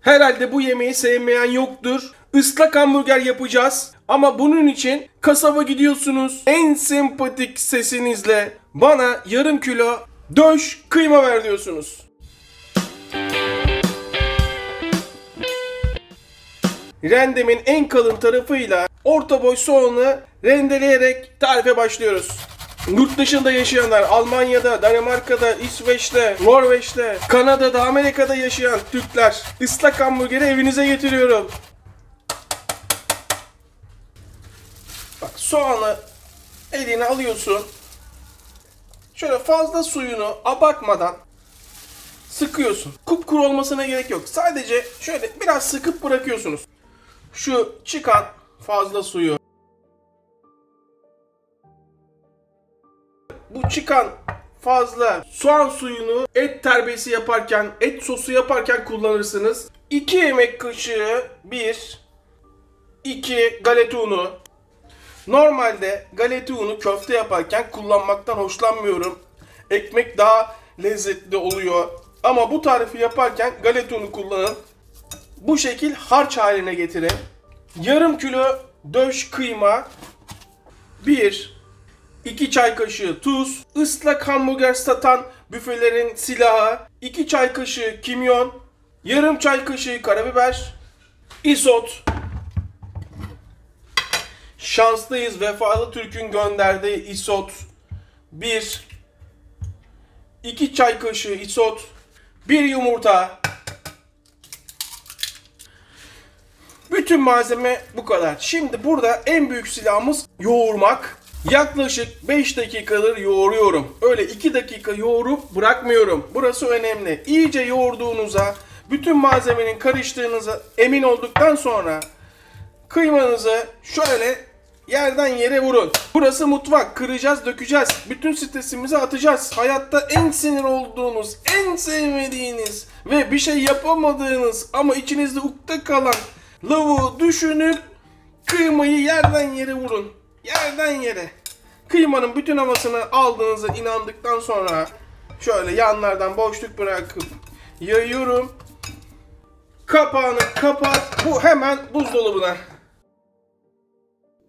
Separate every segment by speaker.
Speaker 1: Herhalde bu yemeği sevmeyen yoktur. Islak hamburger yapacağız. Ama bunun için kasaba gidiyorsunuz. En sempatik sesinizle bana yarım kilo döş kıyma ver diyorsunuz. Rendemin en kalın tarafıyla orta boy soğanı rendeleyerek tarife başlıyoruz. Yurt dışında yaşayanlar, Almanya'da, Danimarka'da, İsveç'te, Norveç'te, Kanada'da, Amerika'da yaşayan Türkler, ıslak hamburgeri evinize getiriyorum. Bak, soğanı eline alıyorsun. Şöyle fazla suyunu abartmadan sıkıyorsun. Kupkuru olmasına gerek yok. Sadece şöyle biraz sıkıp bırakıyorsunuz. Şu çıkan fazla suyu, bu çıkan fazla soğan suyunu et terbiyesi yaparken, et sosu yaparken kullanırsınız. 2 yemek kaşığı 2 galeta unu. Normalde galeta unu köfte yaparken kullanmaktan hoşlanmıyorum. Ekmek daha lezzetli oluyor. Ama bu tarifi yaparken galeta unu kullanın. Bu şekil harç haline getirin. Yarım kilo döş kıyma, 2 çay kaşığı tuz, ıslak hamburger satan büfelerin silahı, 2 çay kaşığı kimyon, yarım çay kaşığı karabiber, isot. Şanslıyız, Vefalı Türk'ün gönderdiği isot. 2 çay kaşığı isot, 1 yumurta. Bütün malzeme bu kadar. Şimdi burada en büyük silahımız yoğurmak. Yaklaşık 5 dakikadır yoğuruyorum. Öyle 2 dakika yoğurup bırakmıyorum. Burası önemli. İyice yoğurduğunuza, bütün malzemenin karıştığınıza emin olduktan sonra kıymanızı şöyle yerden yere vurun. Burası mutfak. Kıracağız, dökeceğiz. Bütün stresimizi atacağız. Hayatta en sinir olduğunuz, en sevmediğiniz ve bir şey yapamadığınız ama içinizde ukde kalan lavuğu düşünüp kıymayı yerden yere vurun. Yerden yere. Kıymanın bütün havasını aldığınıza inandıktan sonra şöyle yanlardan boşluk bırakıp yayıyorum. Kapağını kapat. Bu hemen buzdolabına.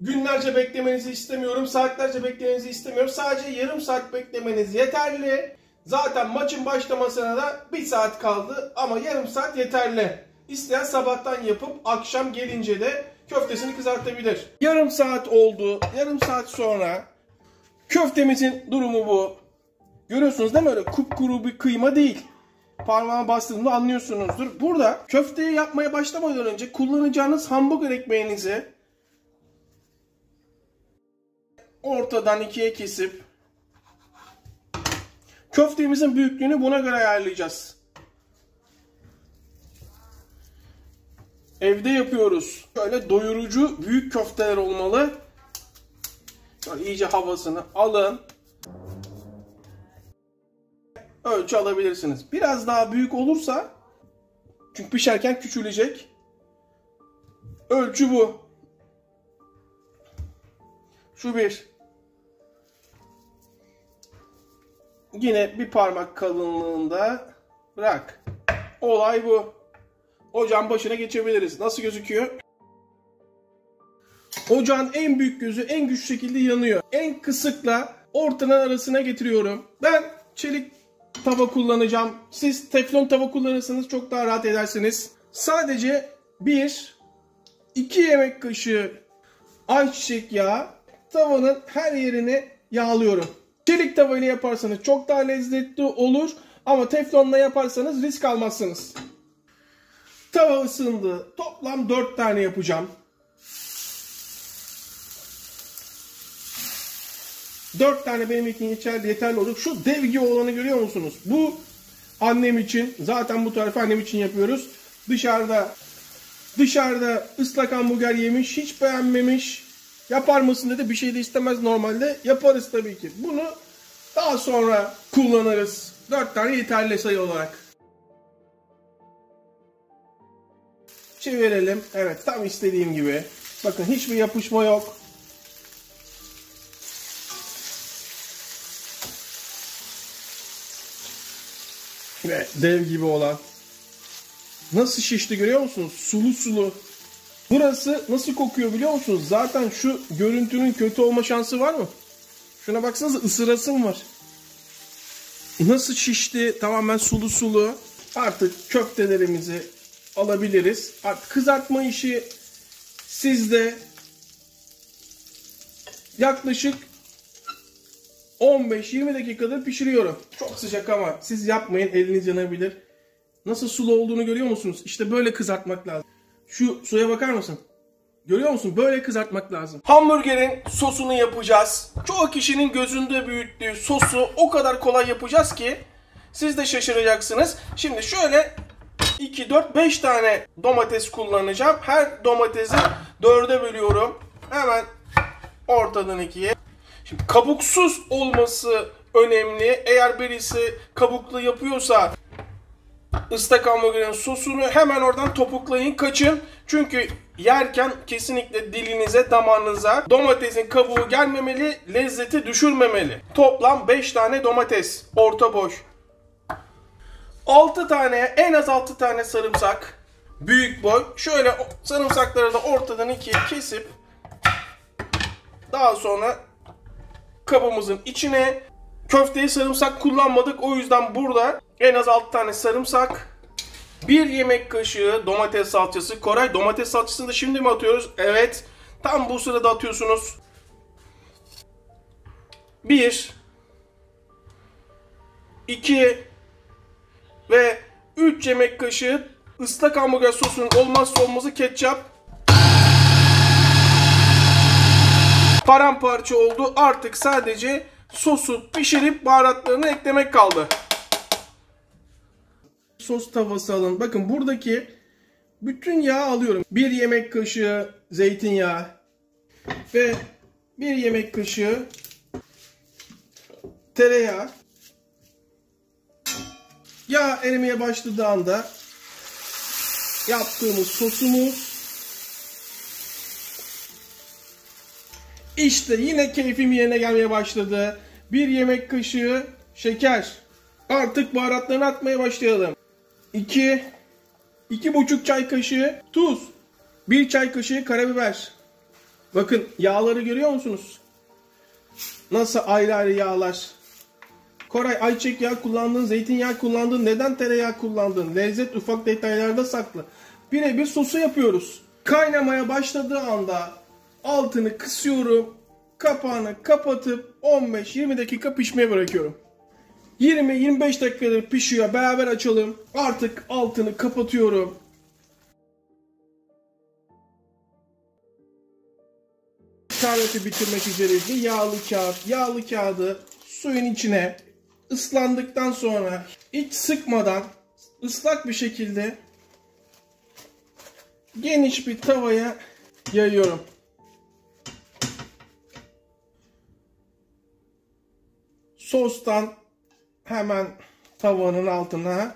Speaker 1: Günlerce beklemenizi istemiyorum. Saatlerce beklemenizi istemiyorum. Sadece yarım saat beklemeniz yeterli. Zaten maçın başlamasına da 1 saat kaldı. Ama yarım saat yeterli. İsteyen sabahtan yapıp akşam gelince de köftesini kızartabilir. Yarım saat oldu. Yarım saat sonra köftemizin durumu bu. Görüyorsunuz değil mi? Öyle kupkuru bir kıyma değil. Parmağa bastığında anlıyorsunuzdur. Burada köfteyi yapmaya başlamadan önce kullanacağınız hamburger ekmeğinizi ortadan 2'ye kesip köftemizin büyüklüğünü buna göre ayarlayacağız. Evde yapıyoruz. Böyle doyurucu büyük köfteler olmalı. Şöyle iyice havasını alın. Ölçü alabilirsiniz. Biraz daha büyük olursa, çünkü pişerken küçülecek. Ölçü bu. Şu bir. Yine bir parmak kalınlığında bırak. Olay bu. Ocağın başına geçebiliriz. Nasıl gözüküyor? Ocağın en büyük gözü en güçlü şekilde yanıyor. En kısıkla ortanın arasına getiriyorum. Ben çelik tava kullanacağım. Siz teflon tava kullanırsanız çok daha rahat edersiniz. Sadece 2 yemek kaşığı ayçiçek yağı tavanın her yerini yağlıyorum. Çelik tavayla yaparsanız çok daha lezzetli olur. Ama teflonla yaparsanız risk almazsınız. Tava ısındı. Toplam 4 tane yapacağım. 4 tane benim için yeterli olur. Şu dev gibi olanı görüyor musunuz? Bu annem için. Zaten bu tarifi annem için yapıyoruz. Dışarıda ıslak hamburger yemiş. Hiç beğenmemiş. Yapar mısın dedi. Bir şey de istemez normalde. Yaparız tabii ki. Bunu daha sonra kullanırız. 4 tane yeterli sayı olarak. Çevirelim. Evet, tam istediğim gibi. Bakın hiçbir yapışma yok. Ve dev gibi olan Nasıl şişti görüyor musunuz? Sulu sulu. Burası nasıl kokuyor biliyor musunuz? Zaten şu görüntünün kötü olma şansı var mı? Şuna baksanıza, ısırasım var. Nasıl şişti? Tamamen sulu sulu. Artık köftelerimizi alabiliriz. Artık kızartma işi sizde. Yaklaşık 15-20 dakikadır pişiriyorum. Çok sıcak ama siz yapmayın, eliniz yanabilir. Nasıl sulu olduğunu görüyor musunuz? İşte böyle kızartmak lazım. Şu suya bakar mısın? Görüyor musun? Böyle kızartmak lazım. Hamburgerin sosunu yapacağız. Çoğu kişinin gözünde büyüttüğü sosu o kadar kolay yapacağız ki siz de şaşıracaksınız. Şimdi şöyle 2, 4, 5 tane domates kullanacağım. Her domatesi 4'e bölüyorum. Hemen ortadan 2'ye. Şimdi kabuksuz olması önemli. Eğer birisi kabuklu yapıyorsa ıslak hamburgerin sosunu hemen oradan topuklayın, kaçın. Çünkü yerken kesinlikle dilinize, damağınıza domatesin kabuğu gelmemeli, lezzeti düşürmemeli. Toplam 5 tane domates, orta boy. 6 tane, en az 6 tane sarımsak, büyük boy. Şöyle sarımsakları da ortadan 2'ye kesip daha sonra kabımızın içine, köfteye sarımsak kullanmadık. O yüzden burada en az 6 tane sarımsak, 1 yemek kaşığı domates salçası. Koray, domates salçasını da şimdi mi atıyoruz? Evet. Tam bu sırada atıyorsunuz. 1, 2 ve 3 yemek kaşığı ıslak hamburger sosunun olmazsa olmazı ketçap. Paramparça oldu. Artık sadece sosu pişirip baharatlarını eklemek kaldı. Sos tavası alın. Bakın buradaki bütün yağı alıyorum. 1 yemek kaşığı zeytinyağı ve 1 yemek kaşığı tereyağı. Yağ erimeye başladığı anda yaptığımız sosumuz. İşte yine keyfim yerine gelmeye başladı. 1 yemek kaşığı şeker. Artık baharatlarını atmaya başlayalım. 2,5 çay kaşığı tuz. 1 çay kaşığı karabiber. Bakın yağları görüyor musunuz? Nasıl ayrı ayrı yağlar. Koray, ayçiçek yağı kullandın, zeytinyağı kullandın. Neden tereyağı kullandın? Lezzet ufak detaylarda saklı. Birebir sosu yapıyoruz. Kaynamaya başladığı anda altını kısıyorum. Kapağını kapatıp 15-20 dakika pişmeye bırakıyorum. 20-25 dakikadır pişiyor. Beraber açalım. Artık altını kapatıyorum. Tarifi bitirmek üzereyiz. Bir yağlı kağıt. Yağlı kağıdı suyun içine ıslandıktan sonra hiç sıkmadan ıslak bir şekilde geniş bir tavaya yayıyorum. Sostan hemen tavanın altına.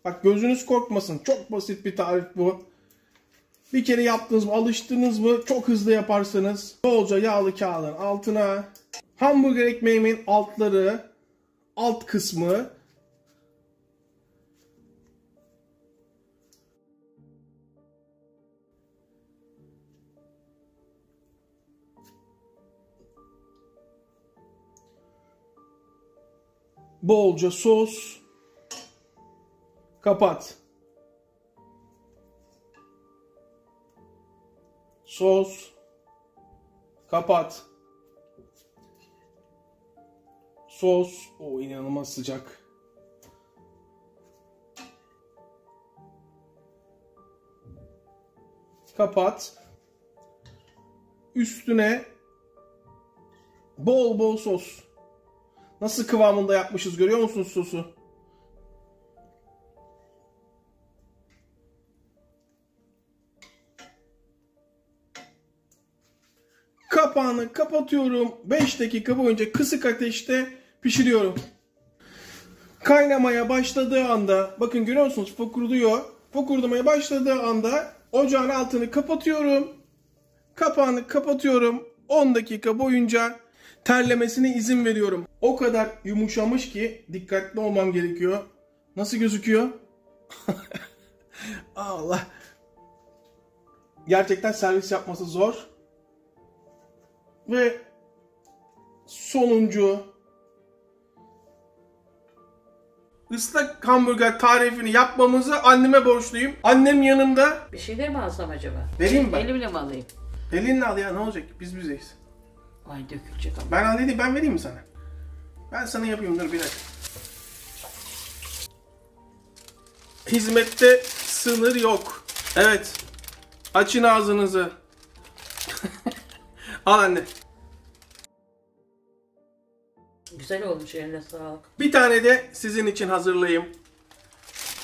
Speaker 1: Bak, gözünüz korkmasın. Çok basit bir tarif bu. Bir kere yaptınız mı, alıştınız mı, çok hızlı yaparsanız bolca yağlı kağıdın altına. Hamburger ekmeğimin altları, alt kısmı. Bolca sos. Kapat. Sos. Kapat. Sos. O inanılmaz sıcak. Kapat. Üstüne bol bol sos. Nasıl kıvamında yapmışız görüyor musunuz sosu? Kapağını kapatıyorum. 5 dakika boyunca kısık ateşte pişiriyorum. Kaynamaya başladığı anda, bakın görüyor musunuz, fokurduyor. Fokurdamaya başladığı anda ocağın altını kapatıyorum. Kapağını kapatıyorum. 10 dakika boyunca terlemesine izin veriyorum. O kadar yumuşamış ki dikkatli olmam gerekiyor. Nasıl gözüküyor? Allah. Gerçekten servis yapması zor. Ve sonuncu ıslak hamburger tarifini yapmamızı anneme borçluyum. Annem yanımda.
Speaker 2: Bir şey de mi alsam acaba?
Speaker 1: Vereyim ben.
Speaker 2: Elimle mi alayım?
Speaker 1: Elinle al ya, ne olacak? Biz bizeyiz.
Speaker 2: Ay dökülecek ama.
Speaker 1: Ben al dedim, ben vereyim mi sana? Ben sana yapayım, dur bir dakika. Hizmette sınır yok. Evet. Açın ağzınızı. Al anne.
Speaker 2: Güzel olmuş, eline sağlık.
Speaker 1: Bir tane de sizin için hazırlayayım.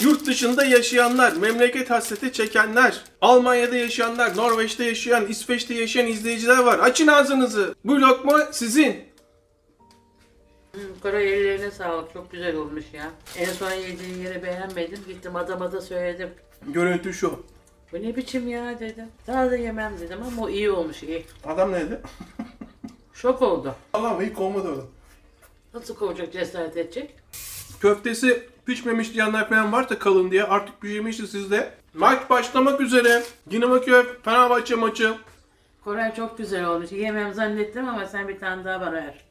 Speaker 1: Yurt dışında yaşayanlar, memleket hasreti çekenler, Almanya'da yaşayanlar, Norveç'te yaşayan, İsveç'te yaşayan izleyiciler var. Açın ağzınızı. Bu lokma sizin.
Speaker 2: Koray ellerine sağlık, çok güzel olmuş ya. En son yediğin yeri beğenmedim, gittim adama da söyledim.
Speaker 1: Görüntü şu.
Speaker 2: Bu ne biçim ya dedim. Daha da yemem dedim ama o iyi olmuş, iyi.
Speaker 1: Adam neydi?
Speaker 2: Şok oldu.
Speaker 1: Allah'ım hiç olmadı orada.
Speaker 2: Nasıl kovacak, cesaret edecek?
Speaker 1: Köftesi pişmemiş diyenler falan varsa kalın diye artık pişirmişti sizde. Maç başlamak üzere. Dinamo Fenerbahçe maçı.
Speaker 2: Koray çok güzel olmuş. Yemem zannettim ama sen bir tane daha bana ver.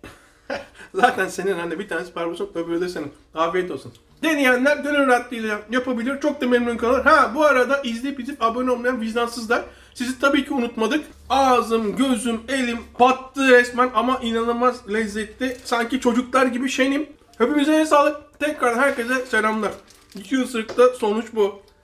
Speaker 1: Zaten senin anne bir tanesi parmesan, öbürü de senin. Afiyet olsun. Deneyenler gönül rahatlığıyla yapabilir. Çok da memnun kalır. Ha bu arada izleyip abone olmayan vicdansızlar. Sizi tabii ki unutmadık. Ağzım, gözüm, elim battı resmen ama inanılmaz lezzetli. Sanki çocuklar gibi şenim. Hepimize sağlık. Tekrar herkese selamlar. 2 ısırıkta sonuç bu.